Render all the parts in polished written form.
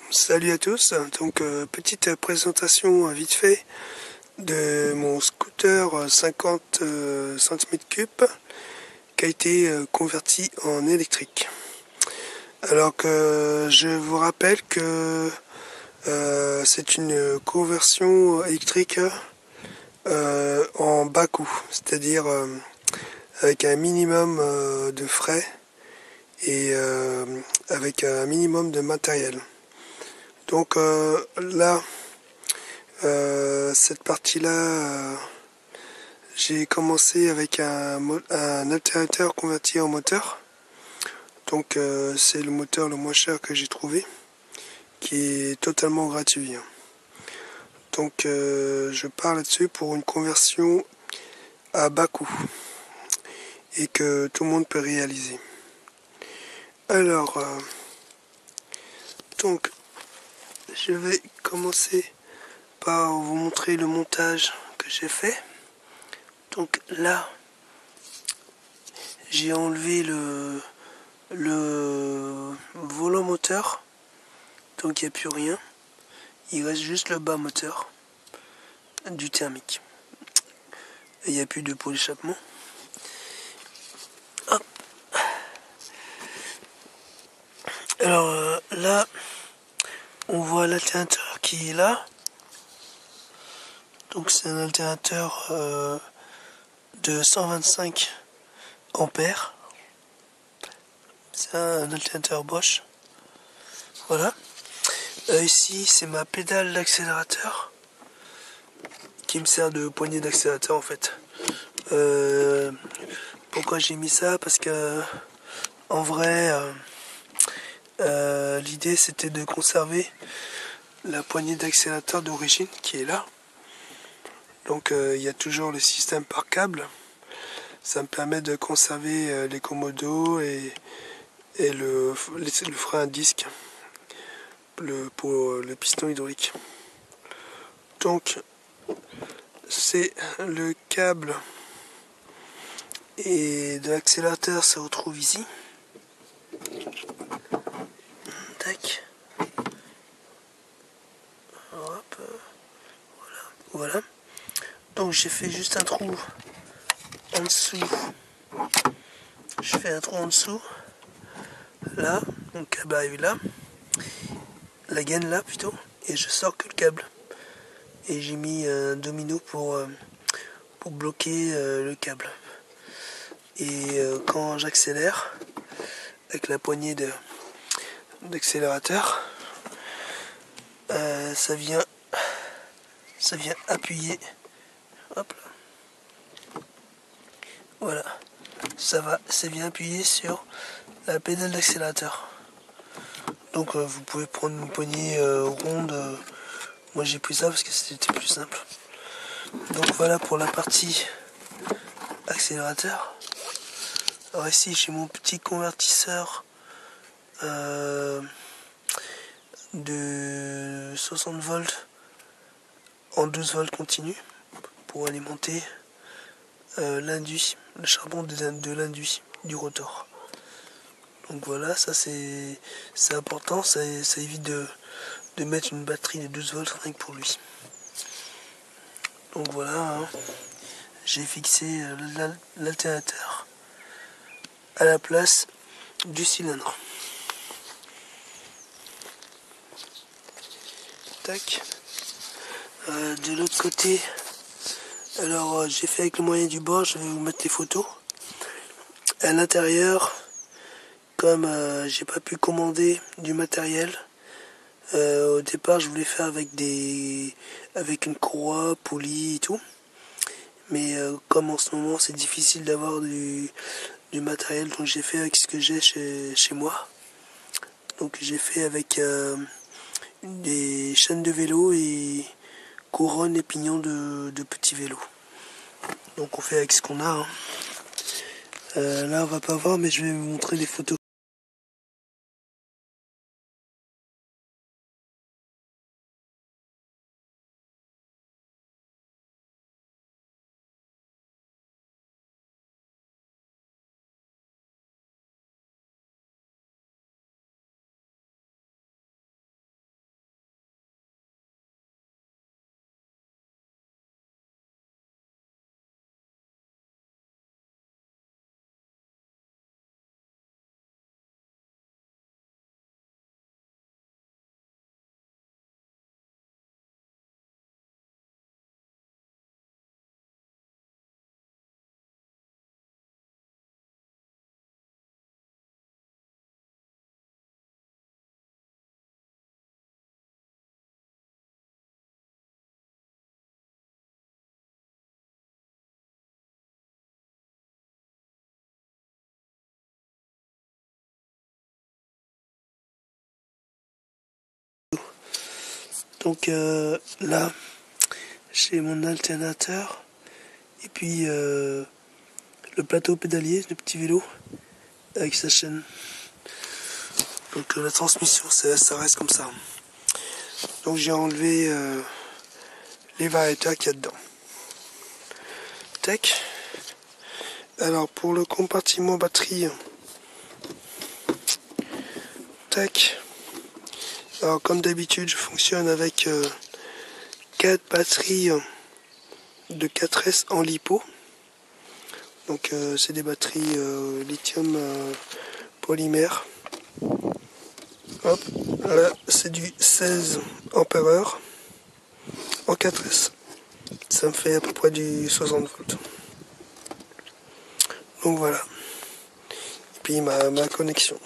Salut à tous, donc petite présentation vite fait de mon scooter 50 cm3 qui a été converti en électrique. Alors que je vous rappelle que c'est une conversion électrique en bas coût, c'est-à-dire avec un minimum de frais et avec un minimum de matériel. Donc là, cette partie-là, j'ai commencé avec un alternateur converti en moteur. Donc c'est le moteur le moins cher que j'ai trouvé, qui est totalement gratuit. Donc je pars là-dessus pour une conversion à bas coût et que tout le monde peut réaliser. Alors, donc je vais commencer par vous montrer le montage que j'ai fait. Donc là, j'ai enlevé le volant moteur, donc il n'y a plus rien. Il reste juste le bas moteur du thermique. Et il n'y a plus de pot d'échappement. Hop. Alors là, on voit l'alternateur qui est là. Donc c'est un alternateur de 125 ampères. C'est un alternateur Bosch. Voilà. Ici, c'est ma pédale d'accélérateur qui me sert de poignée d'accélérateur en fait. Pourquoi j'ai mis ça? Parce que en vrai, l'idée c'était de conserver la poignée d'accélérateur d'origine qui est là. Donc il y a toujours le système par câble. Ça me permet de conserver les commodos et le frein à disque pour le piston hydraulique. Donc c'est le câble et de l'accélérateur se retrouve ici. Tac. Hop. Voilà. Donc j'ai fait juste un trou en dessous. Je fais un trou en dessous. Là, mon câble arrive là. La gaine là plutôt. Et je sors que le câble. Et j'ai mis un domino pour bloquer le câble. Et quand j'accélère avec la poignée d'accélérateur, ça vient appuyer. Hop là. Voilà. Ça vient appuyer sur la pédale d'accélérateur. Donc vous pouvez prendre une poignée ronde. Moi j'ai pris ça parce que c'était plus simple. Donc voilà pour la partie accélérateur. Alors ici j'ai mon petit convertisseur de 60 volts en 12 volts continu pour alimenter l'induit, le charbon de l'induit du rotor. Donc voilà, ça c'est important, ça évite de mettre une batterie de 12 volts rien que pour lui. Donc voilà, hein, j'ai fixé l'alternateur à la place du cylindre. Tac. De l'autre côté, alors j'ai fait avec le moyen du bord, je vais vous mettre les photos. À l'intérieur, comme j'ai pas pu commander du matériel, au départ je voulais faire avec une courroie, poulie et tout. Mais comme en ce moment c'est difficile d'avoir du matériel, donc j'ai fait avec ce que j'ai chez moi. Donc j'ai fait avec des chaînes de vélo et couronne et pignons de petits vélos. Donc on fait avec ce qu'on a. Hein. Là on va pas voir, mais je vais vous montrer des photos. Donc là, j'ai mon alternateur et puis le plateau pédalier, le petit vélo avec sa chaîne. Donc la transmission, ça reste comme ça. Donc j'ai enlevé les variateurs qu'il y a dedans. Tac. Alors pour le compartiment batterie, tac. Alors comme d'habitude, je fonctionne avec 4 batteries de 4S en lipo. Donc c'est des batteries lithium polymère. Hop, là c'est du 16 ampères en 4S. Ça me fait à peu près du 60 volts. Donc voilà. Et puis ma connexion.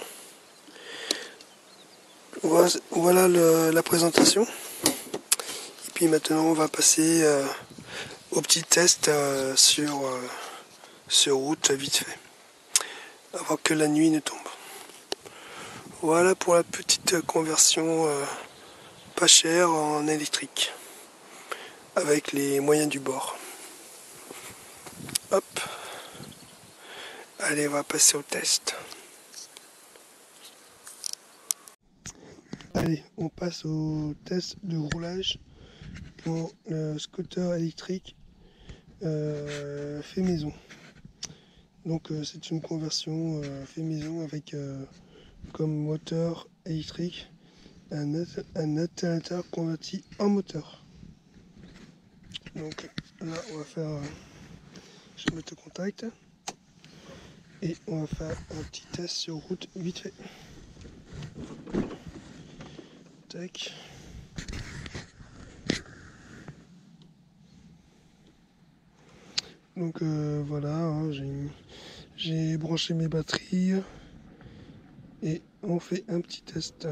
Voilà la présentation. Et puis maintenant on va passer au petit test sur route vite fait. Avant que la nuit ne tombe. Voilà pour la petite conversion pas chère en électrique. Avec les moyens du bord. Hop. Allez, on va passer au test. Allez, on passe au test de roulage pour le scooter électrique fait maison. Donc c'est une conversion fait maison avec comme moteur électrique un alternateur converti en moteur. Donc là on va faire, je vais mettre le contact et on va faire un petit test sur route vite fait. Tac. Donc voilà, hein, j'ai branché mes batteries et on fait un petit test.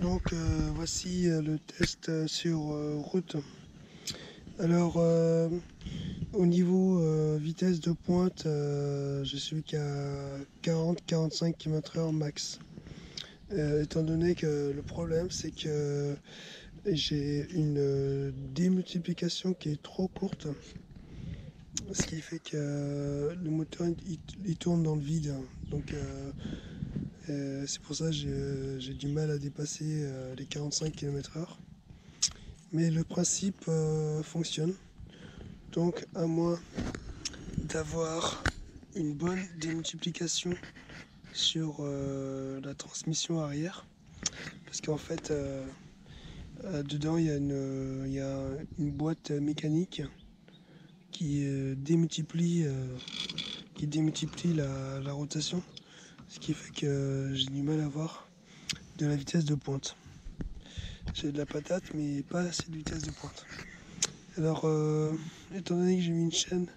Donc voici le test sur route. Alors au niveau vitesse de pointe, je suis qu'à 40-45 km/h max. Étant donné que le problème c'est que j'ai une démultiplication qui est trop courte, ce qui fait que le moteur il tourne dans le vide. Donc c'est pour ça que j'ai du mal à dépasser les 45 km/h. Mais le principe fonctionne. Donc à moins d'avoir une bonne démultiplication sur la transmission arrière. Parce qu'en fait, dedans, il y a une boîte mécanique qui démultiplie la rotation. Ce qui fait que j'ai du mal à avoir de la vitesse de pointe. J'ai de la patate, mais pas assez de vitesse de pointe. Alors, étant donné que j'ai mis une chaîne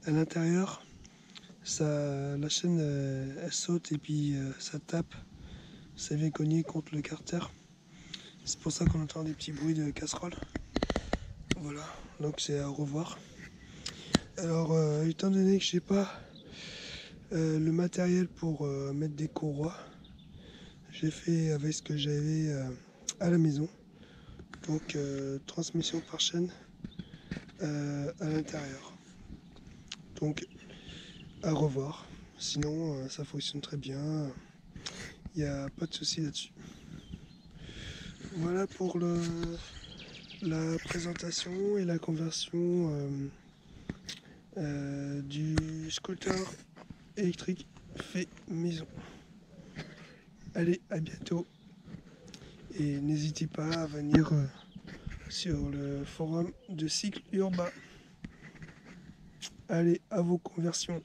à l'intérieur, la chaîne elle saute et puis ça tape, ça vient cogner contre le carter. C'est pour ça qu'on entend des petits bruits de casserole. Voilà, donc c'est à revoir. Alors, étant donné que j'ai pas le matériel pour mettre des courroies, j'ai fait avec ce que j'avais à la maison. Donc transmission par chaîne à l'intérieur. Donc à revoir. Sinon ça fonctionne très bien. Il n'y a pas de souci là-dessus. Voilà pour la présentation et la conversion du scooter électrique fait maison. Allez, à bientôt. Et n'hésitez pas à venir sur le forum de cycle urbain. Allez, à vos conversions.